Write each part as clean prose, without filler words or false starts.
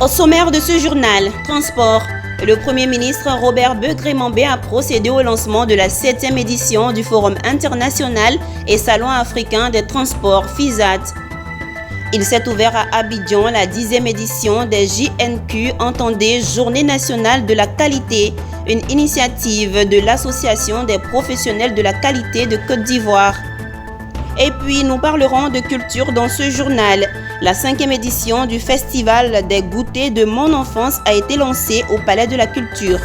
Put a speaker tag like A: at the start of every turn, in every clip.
A: Au sommaire de ce journal, transport. Le Premier ministre Robert Begré-Mambé a procédé au lancement de la 7e édition du Forum international et Salon africain des transports FISAT. Il s'est ouvert à Abidjan la 10e édition des JNQ, entendez Journée nationale de la qualité, une initiative de l'Association des professionnels de la qualité de Côte d'Ivoire. Et puis, nous parlerons de culture dans ce journal. La 5e édition du Festival des goûters de mon enfance a été lancée au Palais de la Culture.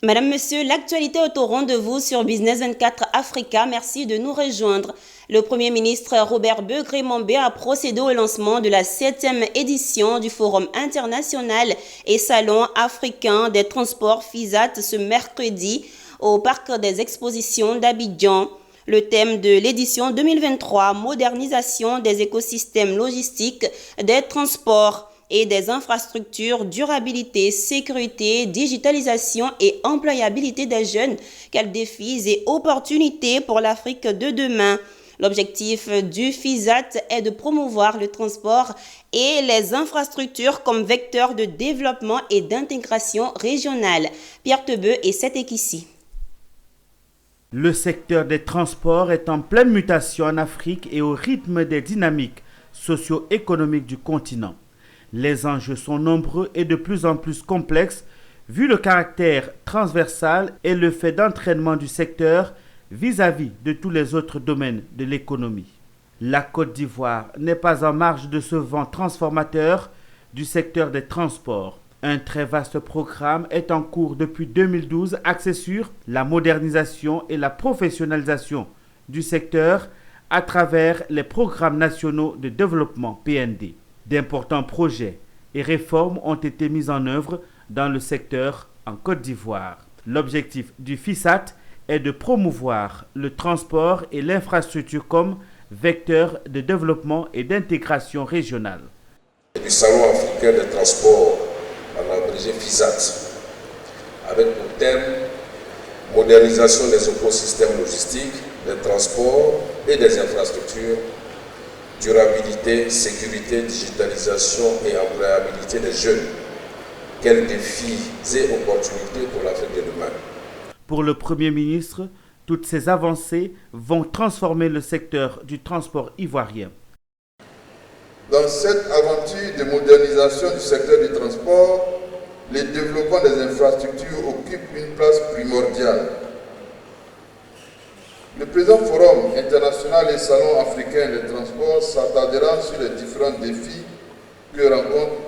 A: Madame, Monsieur, l'actualité est au rendez-vous sur Business 24 Africa. Merci de nous rejoindre. Le Premier ministre Robert Begré-Mambé a procédé au lancement de la 7e édition du Forum international et Salon africain des transports FISAT ce mercredi au Parc des expositions d'Abidjan. Le thème de l'édition 2023, modernisation des écosystèmes logistiques, des transports et des infrastructures, durabilité, sécurité, digitalisation et employabilité des jeunes. Quels défis et opportunités pour l'Afrique de demain? L'objectif du FISAT est de promouvoir le transport et les infrastructures comme vecteurs de développement et d'intégration régionale. Pierre Tebeu et Setek ici.
B: Le secteur des transports est en pleine mutation en Afrique et au rythme des dynamiques socio-économiques du continent. Les enjeux sont nombreux et de plus en plus complexes vu le caractère transversal et le fait d'entraînement du secteur vis-à-vis de tous les autres domaines de l'économie. La Côte d'Ivoire n'est pas en marge de ce vent transformateur du secteur des transports. Un très vaste programme est en cours depuis 2012 axé sur la modernisation et la professionnalisation du secteur à travers les programmes nationaux de développement PND. D'importants projets et réformes ont été mis en œuvre dans le secteur en Côte d'Ivoire. L'objectif du FISAT est de promouvoir le transport et l'infrastructure comme vecteurs de développement et d'intégration régionale.
C: Du Salon africain des transports, en abrégé FISAT, avec pour thème modernisation des écosystèmes logistiques, des transports et des infrastructures, durabilité, sécurité, digitalisation et employabilité des jeunes. Quels défis et opportunités pour l'Afrique de demain?
B: Pour le Premier ministre, toutes ces avancées vont transformer le secteur du transport ivoirien.
D: Dans cette aventure de modernisation du secteur du transport, le développement des infrastructures occupe une place primordiale. Le présent Forum international et Salon africain des transports s'attardera sur les différents défis que rencontre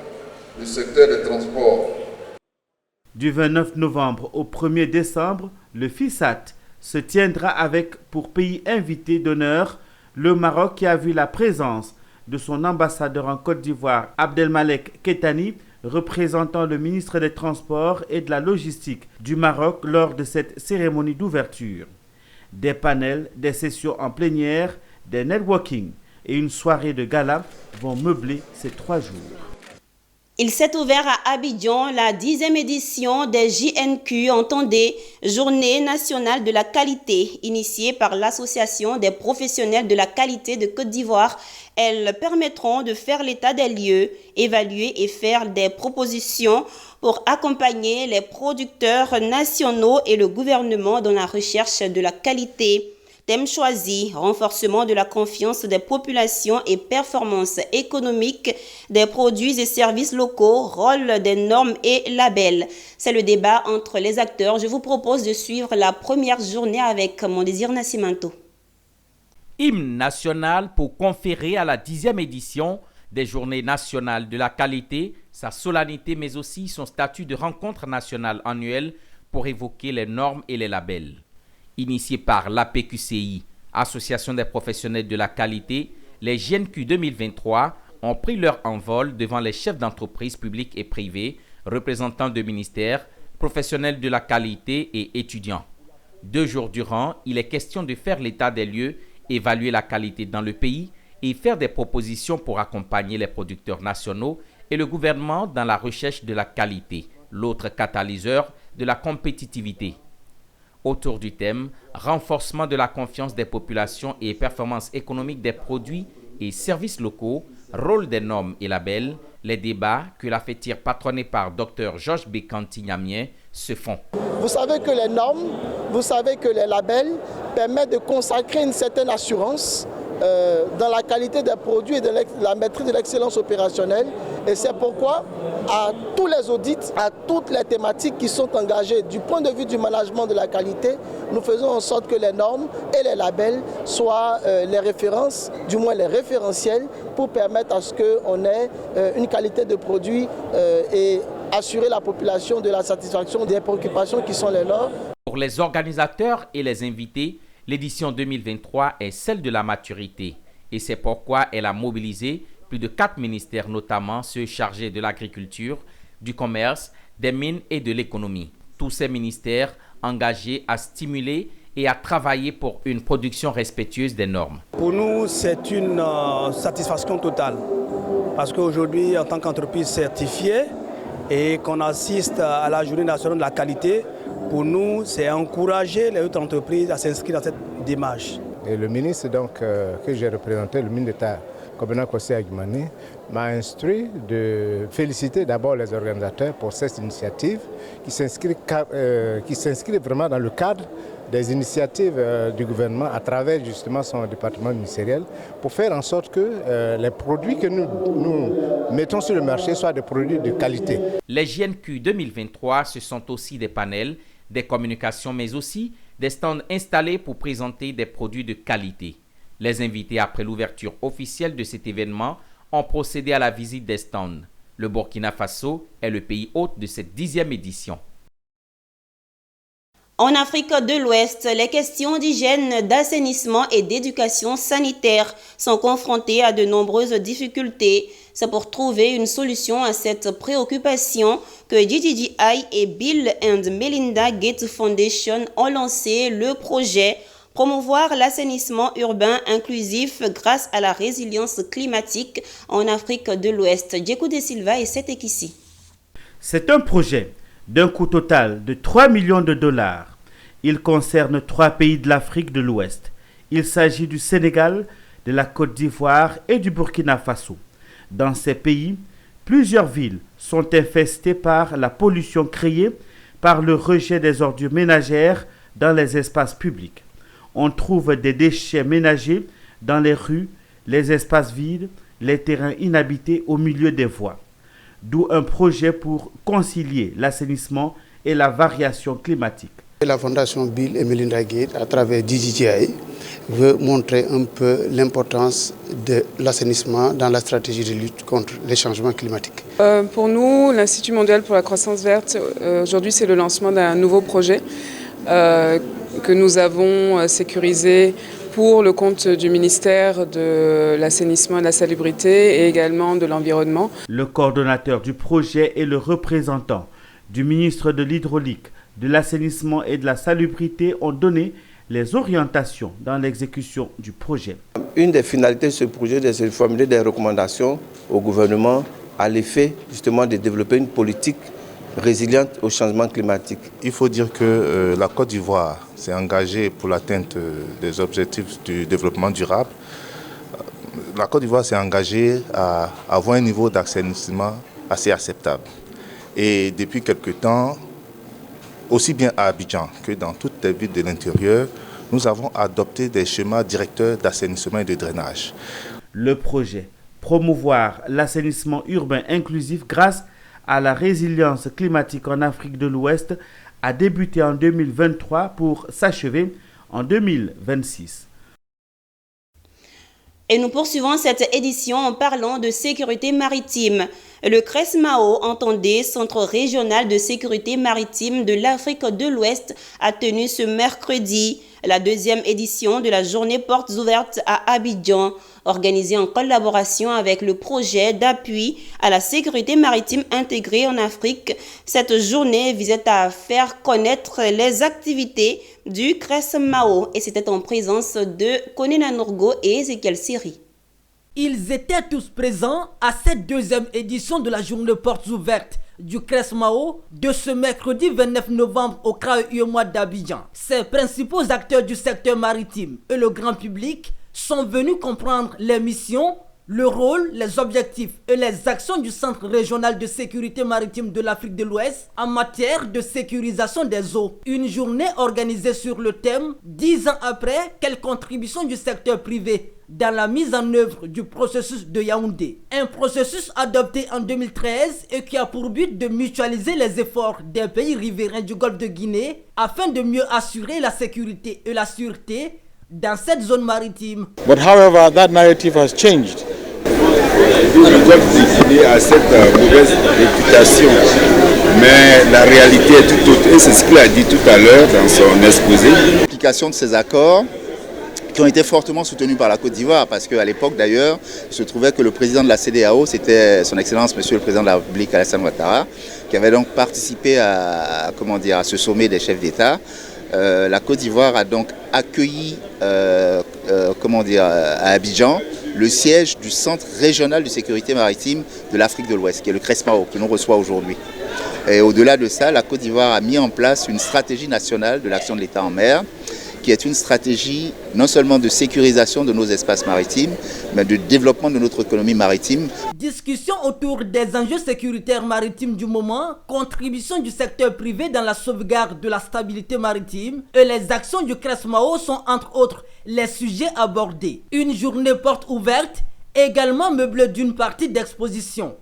D: le secteur des transports.
B: Du 29 novembre au 1er décembre, le FISAT se tiendra avec pour pays invité d'honneur le Maroc qui a vu la présence de son ambassadeur en Côte d'Ivoire, Abdelmalek Kettani, représentant le ministre des Transports et de la Logistique du Maroc lors de cette cérémonie d'ouverture. Des panels, des sessions en plénière, des networking et une soirée de gala vont meubler ces 3 jours.
A: Il s'est ouvert à Abidjan la 10e édition des JNQ, entendez Journée nationale de la qualité, initiée par l'Association des professionnels de la qualité de Côte d'Ivoire. Elles permettront de faire l'état des lieux, évaluer et faire des propositions pour accompagner les producteurs nationaux et le gouvernement dans la recherche de la qualité. Thème choisi, renforcement de la confiance des populations et performance économique des produits et services locaux, rôle des normes et labels. C'est le débat entre les acteurs. Je vous propose de suivre la première journée avec mon désir Nascimento.
E: Hymne national pour conférer à la 10e édition des Journées nationales de la qualité, sa solennité mais aussi son statut de rencontre nationale annuelle pour évoquer les normes et les labels. Initié par l'APQCI, Association des professionnels de la qualité, les JNQ 2023 ont pris leur envol devant les chefs d'entreprise publics et privés, représentants de ministères, professionnels de la qualité et étudiants. 2 jours durant, il est question de faire l'état des lieux, évaluer la qualité dans le pays et faire des propositions pour accompagner les producteurs nationaux et le gouvernement dans la recherche de la qualité, l'autre catalyseur de la compétitivité. Autour du thème « Renforcement de la confiance des populations et performance économique des produits et services locaux, rôle des normes et labels, les débats que la FETIR patronnée par Dr Georges Bekanti-Nyamien se font.
F: Vous savez que les normes, vous savez que les labels permettent de consacrer une certaine assurance dans la qualité des produits et de la maîtrise de l'excellence opérationnelle. Et c'est pourquoi, à tous les audits, à toutes les thématiques qui sont engagées du point de vue du management de la qualité, nous faisons en sorte que les normes et les labels soient les références, du moins les référentiels, pour permettre à ce qu'on ait une qualité de produit et assurer la population de la satisfaction des préoccupations qui sont les leurs.
E: Pour les organisateurs et les invités, l'édition 2023 est celle de la maturité et c'est pourquoi elle a mobilisé plus de 4 ministères, notamment ceux chargés de l'agriculture, du commerce, des mines et de l'économie. Tous ces ministères engagés à stimuler et à travailler pour une production respectueuse des normes.
G: Pour nous, c'est une satisfaction totale parce qu'aujourd'hui, en tant qu'entreprise certifiée et qu'on assiste à la Journée nationale de la qualité, pour nous, c'est encourager les autres entreprises à s'inscrire dans cette démarche.
H: Et le ministre que j'ai représenté, le ministre d'État, Kobena Kossi Agumani, m'a instruit de féliciter d'abord les organisateurs pour cette initiative qui s'inscrit vraiment dans le cadre des initiatives du gouvernement à travers justement son département ministériel pour faire en sorte que les produits que nous mettons sur le marché soient des produits de qualité.
E: Les JNQ 2023, ce sont aussi des panels, des communications, mais aussi des stands installés pour présenter des produits de qualité. Les invités, après l'ouverture officielle de cet événement, ont procédé à la visite des stands. Le Burkina Faso est le pays hôte de cette 10e édition.
A: En Afrique de l'Ouest, les questions d'hygiène, d'assainissement et d'éducation sanitaire sont confrontées à de nombreuses difficultés. C'est pour trouver une solution à cette préoccupation que DJI et Bill and Melinda Gates Foundation ont lancé le projet Promouvoir l'assainissement urbain inclusif grâce à la résilience climatique en Afrique de l'Ouest. Djekou de Silva et Setekissi.
B: C'est un projet d'un coût total de 3 millions de dollars. Il concerne 3 pays de l'Afrique de l'Ouest. Il s'agit du Sénégal, de la Côte d'Ivoire et du Burkina Faso. Dans ces pays, plusieurs villes sont infestées par la pollution créée par le rejet des ordures ménagères dans les espaces publics. On trouve des déchets ménagers dans les rues, les espaces vides, les terrains inhabités au milieu des voies. D'où un projet pour concilier l'assainissement et la variation climatique.
I: La Fondation Bill et Melinda Gates, à travers DJI, veut montrer un peu l'importance de l'assainissement dans la stratégie de lutte contre les changements climatiques.
J: Pour nous, l'Institut mondial pour la croissance verte, aujourd'hui c'est le lancement d'un nouveau projet que nous avons sécurisé pour le compte du ministère de l'assainissement et de la salubrité et également de l'environnement.
B: Le coordonnateur du projet et le représentant du ministre de l'Hydraulique, de l'assainissement et de la salubrité ont donné les orientations dans l'exécution du projet.
K: Une des finalités de ce projet est de formuler des recommandations au gouvernement à l'effet justement de développer une politique résiliente au changement climatique.
L: Il faut dire que la Côte d'Ivoire s'est engagée pour l'atteinte des objectifs du développement durable. La Côte d'Ivoire s'est engagée à avoir un niveau d'assainissement assez acceptable. Et depuis quelque temps, aussi bien à Abidjan que dans toutes les villes de l'intérieur, nous avons adopté des schémas directeurs d'assainissement et de drainage.
B: Le projet Promouvoir l'assainissement urbain inclusif grâce à la résilience climatique en Afrique de l'Ouest a débuté en 2023 pour s'achever en 2026.
A: Et nous poursuivons cette édition en parlant de sécurité maritime. Le CRESMAO, entendez, Centre régional de sécurité maritime de l'Afrique de l'Ouest, a tenu ce mercredi la 2e édition de la journée portes ouvertes à Abidjan, organisée en collaboration avec le projet d'appui à la sécurité maritime intégrée en Afrique. Cette journée visait à faire connaître les activités du CRESMAO et c'était en présence de Konena Nourgo et Ezekiel Siri.
M: Ils étaient tous présents à cette 2e édition de la journée portes ouvertes du CRESMAO de ce mercredi 29 novembre au CRA d'Abidjan. Ces principaux acteurs du secteur maritime et le grand public sont venus comprendre les missions, le rôle, les objectifs et les actions du Centre régional de sécurité maritime de l'Afrique de l'Ouest en matière de sécurisation des eaux. Une journée organisée sur le thème « 10 ans après, quelle contribution du secteur privé dans la mise en œuvre du processus de Yaoundé ». Un processus adopté en 2013 et qui a pour but de mutualiser les efforts des pays riverains du Golfe de Guinée afin de mieux assurer la sécurité et la sûreté dans cette zone maritime.
N: But however, that narrative has changed.
O: Le Golfe de Guinée a cette mauvaise réputation, mais la réalité est tout autre. Et c'est ce qu'il a dit tout à l'heure dans son exposé.
P: L'application de ces accords qui ont été fortement soutenus par la Côte d'Ivoire, parce qu'à l'époque d'ailleurs, il se trouvait que le président de la CEDEAO, c'était son Excellence Monsieur le Président de la République, Alassane Ouattara, qui avait donc participé à ce sommet des chefs d'État. La Côte d'Ivoire a donc accueilli à Abidjan le siège du Centre régional de sécurité maritime de l'Afrique de l'Ouest, qui est le CRESMAO, que l'on reçoit aujourd'hui. Et au-delà de ça, la Côte d'Ivoire a mis en place une stratégie nationale de l'action de l'État en mer, qui est une stratégie non seulement de sécurisation de nos espaces maritimes, mais de développement de notre économie maritime.
M: Discussion autour des enjeux sécuritaires maritimes du moment, contribution du secteur privé dans la sauvegarde de la stabilité maritime et les actions du CRESMAO sont entre autres les sujets abordés. Une journée porte ouverte, également meublée d'une partie d'exposition.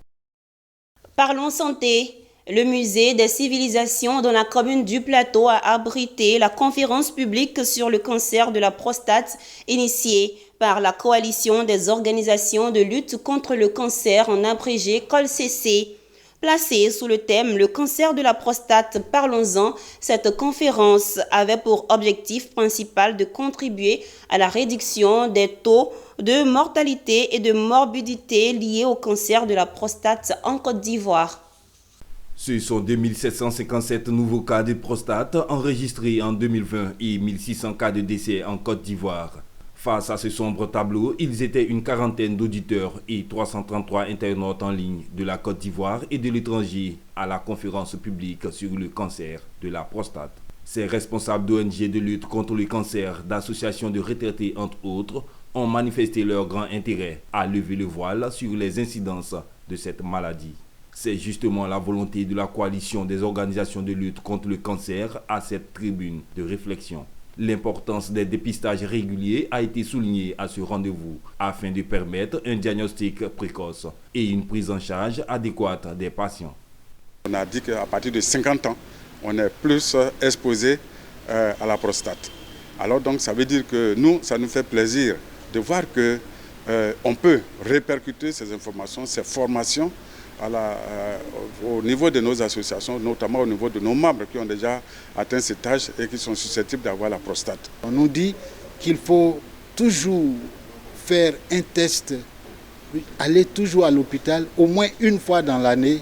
A: Parlons santé. Le musée des civilisations dans la commune du Plateau a abrité la conférence publique sur le cancer de la prostate initiée par la coalition des organisations de lutte contre le cancer en abrégé COLCC. Placée sous le thème « Le cancer de la prostate, parlons-en », cette conférence avait pour objectif principal de contribuer à la réduction des taux de mortalité et de morbidité liés au cancer de la prostate en Côte d'Ivoire.
Q: Ce sont 2757 nouveaux cas de prostate enregistrés en 2020 et 1600 cas de décès en Côte d'Ivoire. Face à ce sombre tableau, ils étaient une quarantaine d'auditeurs et 333 internautes en ligne de la Côte d'Ivoire et de l'étranger à la conférence publique sur le cancer de la prostate. Ces responsables d'ONG de lutte contre le cancer, d'associations de retraités entre autres, ont manifesté leur grand intérêt à lever le voile sur les incidences de cette maladie. C'est justement la volonté de la coalition des organisations de lutte contre le cancer à cette tribune de réflexion. L'importance des dépistages réguliers a été soulignée à ce rendez-vous afin de permettre un diagnostic précoce et une prise en charge adéquate des patients.
N: On a dit qu'à partir de 50 ans, on est plus exposé à la prostate. Alors donc ça veut dire que nous, ça nous fait plaisir de voir qu'on peut répercuter ces informations, ces formations au niveau de nos associations, notamment au niveau de nos membres qui ont déjà atteint cet âge et qui sont susceptibles d'avoir la prostate.
R: On nous dit qu'il faut toujours faire un test, aller toujours à l'hôpital, au moins une fois dans l'année.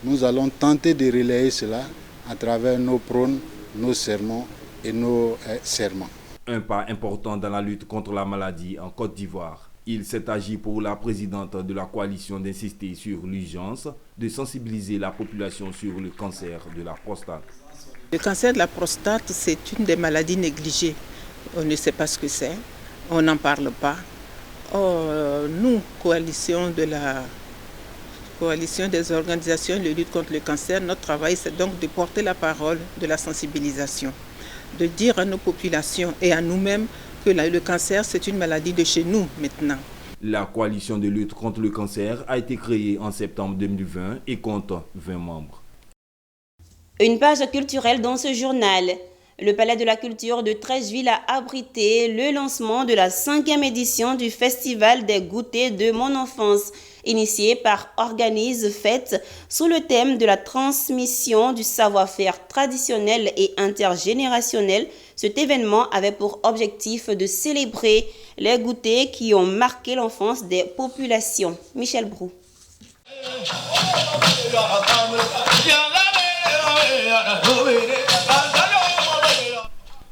R: Nous allons tenter de relayer cela à travers nos prônes, nos sermons et nos serments.
Q: Un pas important dans la lutte contre la maladie en Côte d'Ivoire. Il s'est agi pour la présidente de la coalition d'insister sur l'urgence de sensibiliser la population sur le cancer de la prostate.
S: Le cancer de la prostate, c'est une des maladies négligées. On ne sait pas ce que c'est, on n'en parle pas. Nous, coalition des organisations de lutte contre le cancer, notre travail, c'est donc de porter la parole de la sensibilisation, de dire à nos populations et à nous-mêmes que le cancer, c'est une maladie de chez nous maintenant.
Q: La coalition de lutte contre le cancer a été créée en septembre 2020 et compte 20 membres.
A: Une page culturelle dans ce journal. Le Palais de la Culture de Treichville a abrité le lancement de la 5e édition du Festival des goûters de mon enfance, initié par Organise Fête sous le thème de la transmission du savoir-faire traditionnel et intergénérationnel. Cet événement avait pour objectif de célébrer les goûters qui ont marqué l'enfance des populations. Michel Brou.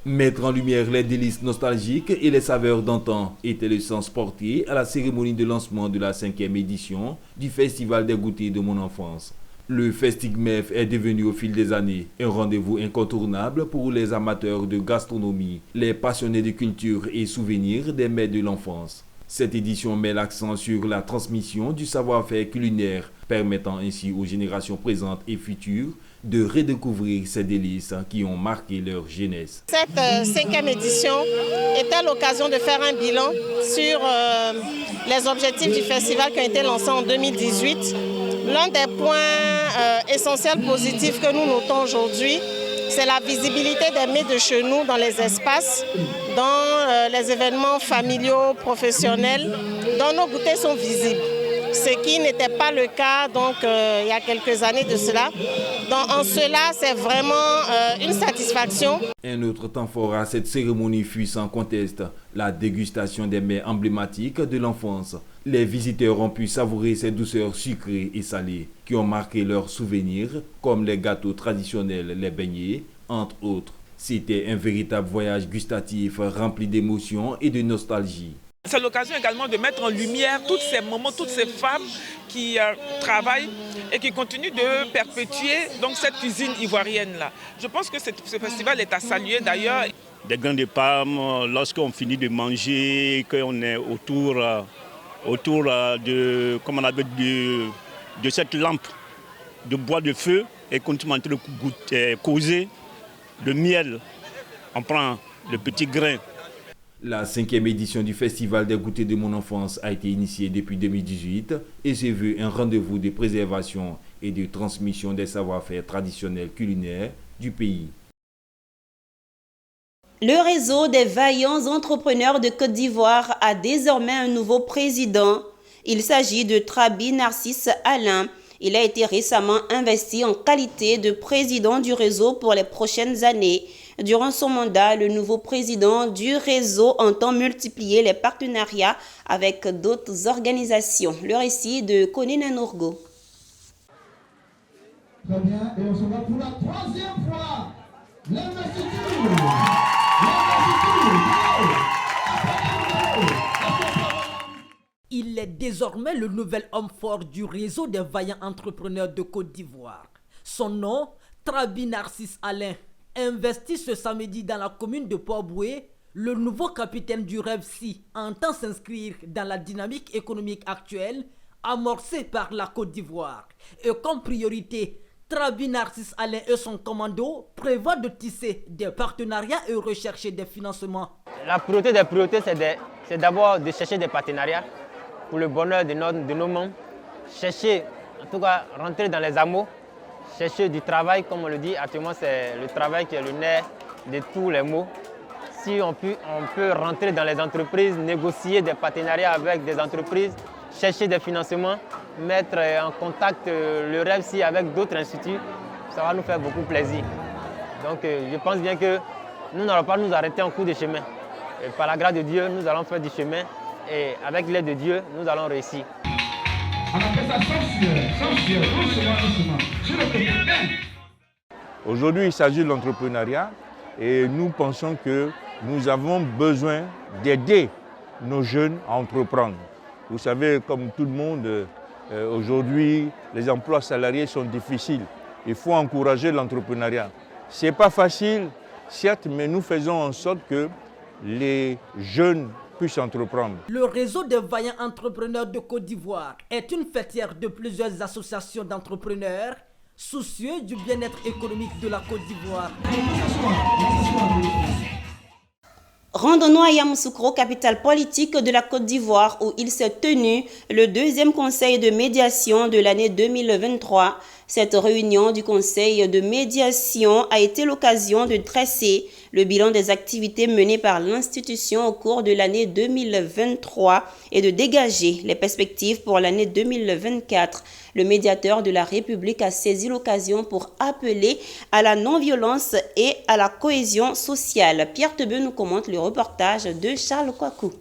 Q: Mettre en lumière les délices nostalgiques et les saveurs d'antan était le sens porté à la cérémonie de lancement de la 5e édition du Festival des goûters de mon enfance. Le Festigmef est devenu au fil des années un rendez-vous incontournable pour les amateurs de gastronomie, les passionnés de culture et souvenirs des mets de l'enfance. Cette édition met l'accent sur la transmission du savoir-faire culinaire, permettant ainsi aux générations présentes et futures de redécouvrir ces délices qui ont marqué leur jeunesse.
T: Cette 5e édition était l'occasion de faire un bilan sur les objectifs du festival qui ont été lancés en 2018. L'un des points essentiels positifs que nous notons aujourd'hui, c'est la visibilité des mets de chez nous dans les espaces, dans les événements familiaux, professionnels, dont nos goûters sont visibles. Ce qui n'était pas le cas donc, il y a quelques années de cela. Donc, en cela, c'est vraiment une satisfaction.
Q: Un autre temps fort à cette cérémonie fut sans conteste la dégustation des mets emblématiques de l'enfance. Les visiteurs ont pu savourer ces douceurs sucrées et salées qui ont marqué leurs souvenirs, comme les gâteaux traditionnels, les beignets, entre autres. C'était un véritable voyage gustatif rempli d'émotions et de nostalgie.
U: C'est l'occasion également de mettre en lumière tous ces moments, toutes ces femmes qui travaillent et qui continuent de perpétuer donc, cette cuisine ivoirienne-là. Je pense que ce festival est à saluer d'ailleurs.
V: Des grains de palme, lorsqu'on finit de manger, qu'on est autour de, comme on appelle, de cette lampe de bois de feu et qu'on est en train de causer le miel, on prend le petit grain.
Q: La 5e édition du Festival des goûters de mon enfance a été initiée depuis 2018 et s'est vue un rendez-vous de préservation et de transmission des savoir-faire traditionnels culinaires du pays.
A: Le réseau des vaillants entrepreneurs de Côte d'Ivoire a désormais un nouveau président. Il s'agit de Trabi Narcisse Alain. Il a été récemment investi en qualité de président du réseau pour les prochaines années. Durant son mandat, le nouveau président du réseau entend multiplier les partenariats avec d'autres organisations. Le récit de Konina Nourgo.
W: Très bien, et on se voit pour la 3e fois l'investiture.
M: Il est désormais le nouvel homme fort du réseau des vaillants entrepreneurs de Côte d'Ivoire. Son nom, Trabi Narcisse Alain. Investi ce samedi dans la commune de Port-Boué, le nouveau capitaine du REVSI entend s'inscrire dans la dynamique économique actuelle amorcée par la Côte d'Ivoire. Et comme priorité, Trabi Narcisse Alain et son commando prévoient de tisser des partenariats et rechercher des financements.
X: La priorité des priorités, c'est d'abord de chercher des partenariats pour le bonheur de nos membres, chercher, en tout cas, rentrer dans les hameaux, chercher du travail, comme on le dit, actuellement c'est le travail qui est le nerf de tous les maux. Si on peut rentrer dans les entreprises, négocier des partenariats avec des entreprises, chercher des financements, mettre en contact le REVSI avec d'autres instituts, ça va nous faire beaucoup plaisir. Donc je pense bien que nous n'allons pas nous arrêter en cours de chemin. Et par la grâce de Dieu, nous allons faire du chemin et avec l'aide de Dieu, nous allons réussir.
Y: Aujourd'hui, il s'agit de l'entrepreneuriat et nous pensons que nous avons besoin d'aider nos jeunes à entreprendre. Vous savez, comme tout le monde, aujourd'hui, les emplois salariés sont difficiles. Il faut encourager l'entrepreneuriat. Ce n'est pas facile, certes, mais nous faisons en sorte que les jeunes puissent entreprendre.
M: Le réseau des vaillants entrepreneurs de Côte d'Ivoire est une fêtière de plusieurs associations d'entrepreneurs soucieux du bien-être économique de la Côte d'Ivoire.
A: Rendons-nous à Yamoussoukro, capitale politique de la Côte d'Ivoire, où il s'est tenu le 2e conseil de médiation de l'année 2023. Cette réunion du conseil de médiation a été l'occasion de dresser le bilan des activités menées par l'institution au cours de l'année 2023 et de dégager les perspectives pour l'année 2024. Le médiateur de la République a saisi l'occasion pour appeler à la non-violence et à la cohésion sociale. Pierre Tebeu nous commente le reportage de Charles Kouakou.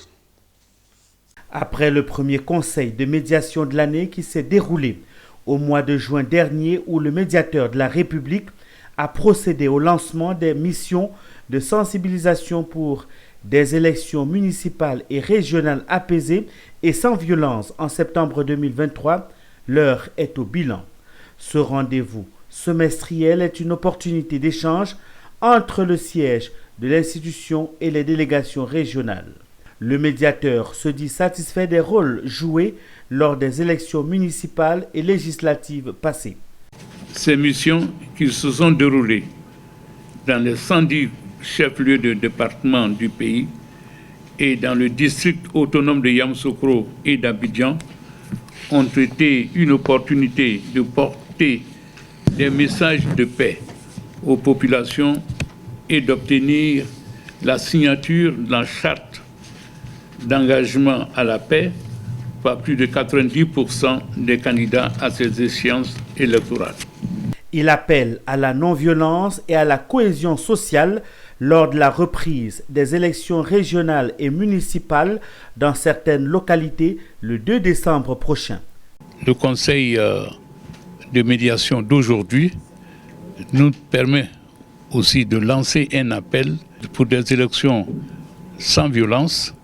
B: Après le premier conseil de médiation de l'année qui s'est déroulé au mois de juin dernier, où le médiateur de la République a procédé au lancement des missions de sensibilisation pour des élections municipales et régionales apaisées et sans violence en septembre 2023, l'heure est au bilan. Ce rendez-vous semestriel est une opportunité d'échange entre le siège de l'institution et les délégations régionales. Le médiateur se dit satisfait des rôles joués lors des élections municipales et législatives passées.
C: Ces missions qui se sont déroulées dans les 110 chefs-lieux de département du pays et dans le district autonome de Yamoussoukro et d'Abidjan ont été une opportunité de porter des messages de paix aux populations et d'obtenir la signature de la charte d'engagement à la paix par plus de 90% des candidats à ces échéances électorales.
B: Il appelle à la non-violence et à la cohésion sociale lors de la reprise des élections régionales et municipales dans certaines localités le 2 décembre prochain.
C: Le conseil de médiation d'aujourd'hui nous permet aussi de lancer un appel pour des élections sans violence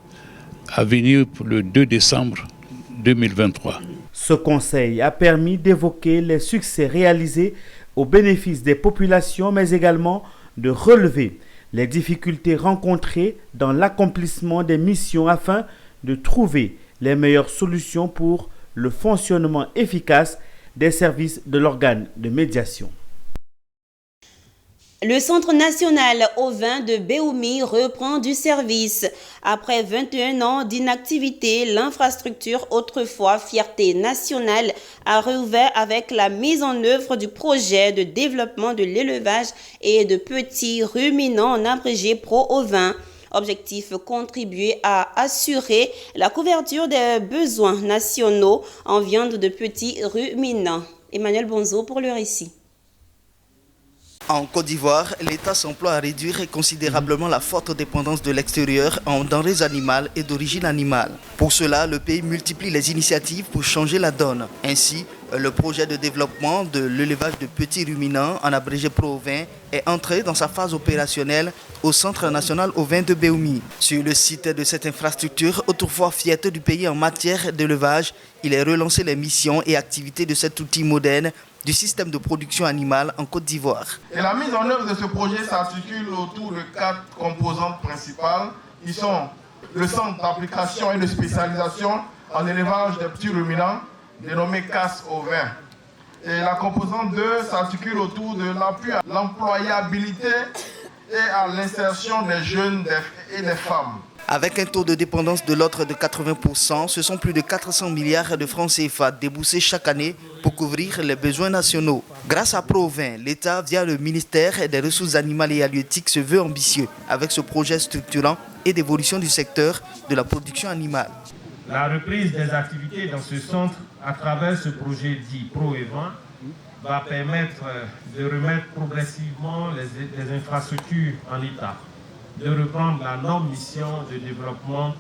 C: à venir pour le 2 décembre 2023.
B: Ce conseil a permis d'évoquer les succès réalisés au bénéfice des populations, mais également de relever les difficultés rencontrées dans l'accomplissement des missions afin de trouver les meilleures solutions pour le fonctionnement efficace des services de l'organe de médiation.
A: Le Centre national ovin de Béoumi reprend du service. Après 21 ans d'inactivité, l'infrastructure, autrefois fierté nationale, a rouvert avec la mise en œuvre du projet de développement de l'élevage et de petits ruminants en abrégé pro-ovin. Objectif, contribuer à assurer la couverture des besoins nationaux en viande de petits ruminants. Emmanuel Bonzo pour le récit.
D: En Côte d'Ivoire, l'État s'emploie à réduire considérablement la forte dépendance de l'extérieur en denrées animales et d'origine animale. Pour cela, le pays multiplie les initiatives pour changer la donne. Ainsi, le projet de développement de l'élevage de petits ruminants, en abrégé pro-ovin, est entré dans sa phase opérationnelle au Centre national ovin de Béoumi. Sur le site de cette infrastructure, autrefois fierté du pays en matière d'élevage, il est relancé les missions et activités de cet outil moderne du système de production animale en Côte d'Ivoire.
F: Et la mise en œuvre de ce projet s'articule autour de 4 composantes principales qui sont le centre d'application et de spécialisation en élevage des petits ruminants dénommé CAS ovin. Et la composante 2 s'articule autour de l'appui à l'employabilité et à l'insertion des jeunes et des femmes.
D: Avec un taux de dépendance de l'ordre de 80%, ce sont plus de 400 milliards de francs CFA déboursés chaque année pour couvrir les besoins nationaux. Grâce à Pro-ovin, l'État, via le ministère des Ressources animales et halieutiques, se veut ambitieux avec ce projet structurant et d'évolution du secteur de la production animale.
G: La reprise des activités dans ce centre à travers ce projet dit Pro-ovin va permettre de remettre progressivement les infrastructures en état, de reprendre la norme mission de développement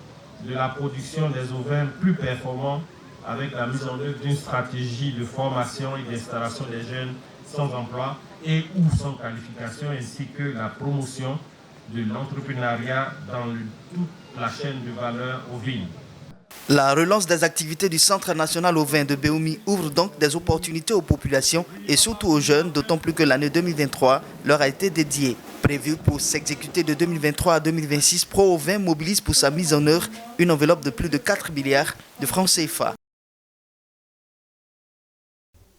G: de la production des ovins plus performants avec la mise en œuvre d'une stratégie de formation et d'installation des jeunes sans emploi et ou sans qualification, ainsi que la promotion de l'entrepreneuriat dans toute la chaîne de valeur ovine.
D: La relance des activités du Centre national ovin de Béoumi ouvre donc des opportunités aux populations et surtout aux jeunes, d'autant plus que l'année 2023 leur a été dédiée. Prévu pour s'exécuter de 2023 à 2026, Pro-ovin mobilise pour sa mise en œuvre une enveloppe de plus de 4 milliards de francs CFA.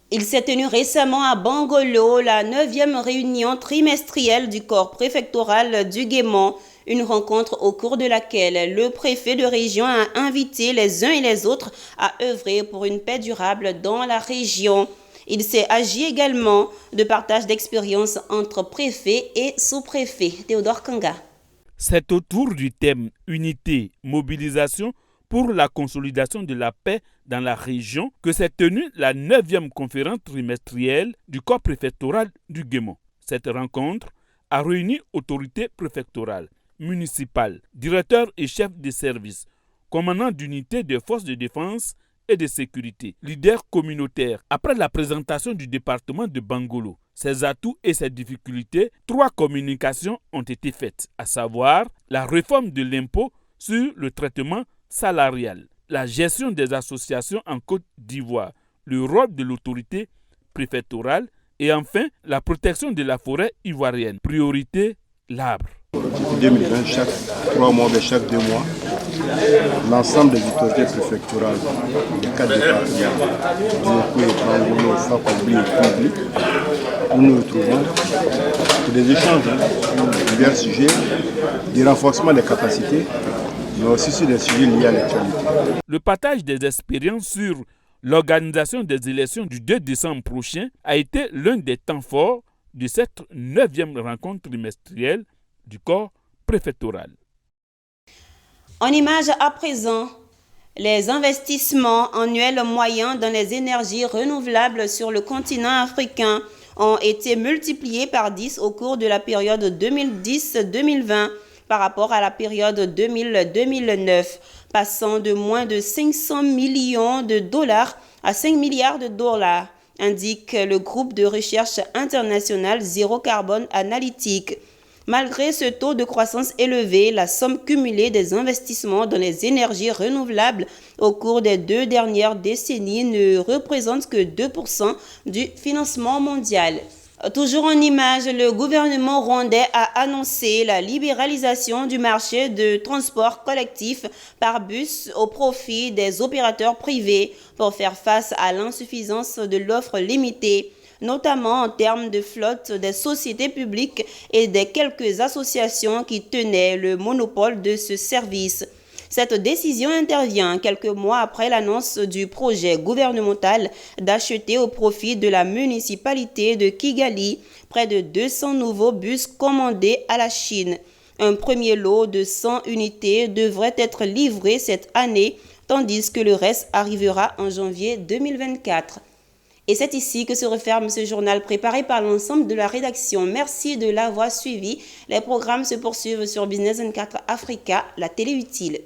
A: Il s'est tenu récemment à Bangolo la 9e réunion trimestrielle du corps préfectoral du Guémont. Une rencontre au cours de laquelle le préfet de région a invité les uns et les autres à œuvrer pour une paix durable dans la région. Il s'est agi également de partage d'expériences entre préfets et sous-préfets. Théodore Kanga.
H: C'est autour du thème « Unité, mobilisation pour la consolidation de la paix dans la région » que s'est tenue la 9e conférence trimestrielle du corps préfectoral du Guémont. Cette rencontre a réuni autorités préfectorales, municipales, directeurs et chefs de services, commandants d'unités des forces de défense et de sécurité, leaders communautaires. Après la présentation du département de Bangolo, ses atouts et ses difficultés, 3 communications ont été faites, à savoir la réforme de l'impôt sur le traitement salarial, la gestion des associations en Côte d'Ivoire, le rôle de l'autorité préfectoral. Et enfin, la protection de la forêt ivoirienne. Priorité, l'arbre.
E: Depuis 2020, chaque 3 mois, chaque 2 mois, l'ensemble des autorités préfectorales des 4 départements, du Bangoulou, Fakobli et Public, nous nous retrouvons pour des échanges sur divers sujets, du renforcement des capacités, mais aussi sur des sujets liés à l'actualité.
H: Le partage des expériences sur l'organisation des élections du 2 décembre prochain a été l'un des temps forts de cette 9e rencontre trimestrielle du corps préfectoral.
A: En image à présent, les investissements annuels moyens dans les énergies renouvelables sur le continent africain ont été multipliés par 10 au cours de la période 2010-2020 par rapport à la période 2000-2009, passant de moins de 500 millions de dollars à 5 milliards de dollars, indique le groupe de recherche international Zéro Carbone Analytique. Malgré ce taux de croissance élevé, la somme cumulée des investissements dans les énergies renouvelables au cours des 2 dernières décennies ne représente que 2% du financement mondial. Toujours en image, le gouvernement rwandais a annoncé la libéralisation du marché de transport collectif par bus au profit des opérateurs privés pour faire face à l'insuffisance de l'offre limitée, notamment en termes de flotte des sociétés publiques et des quelques associations qui tenaient le monopole de ce service. Cette décision intervient quelques mois après l'annonce du projet gouvernemental d'acheter au profit de la municipalité de Kigali près de 200 nouveaux bus commandés à la Chine. Un premier lot de 100 unités devrait être livré cette année, tandis que le reste arrivera en janvier 2024. Et c'est ici que se referme ce journal préparé par l'ensemble de la rédaction. Merci de l'avoir suivi. Les programmes se poursuivent sur Business 24 Africa, la télé utile.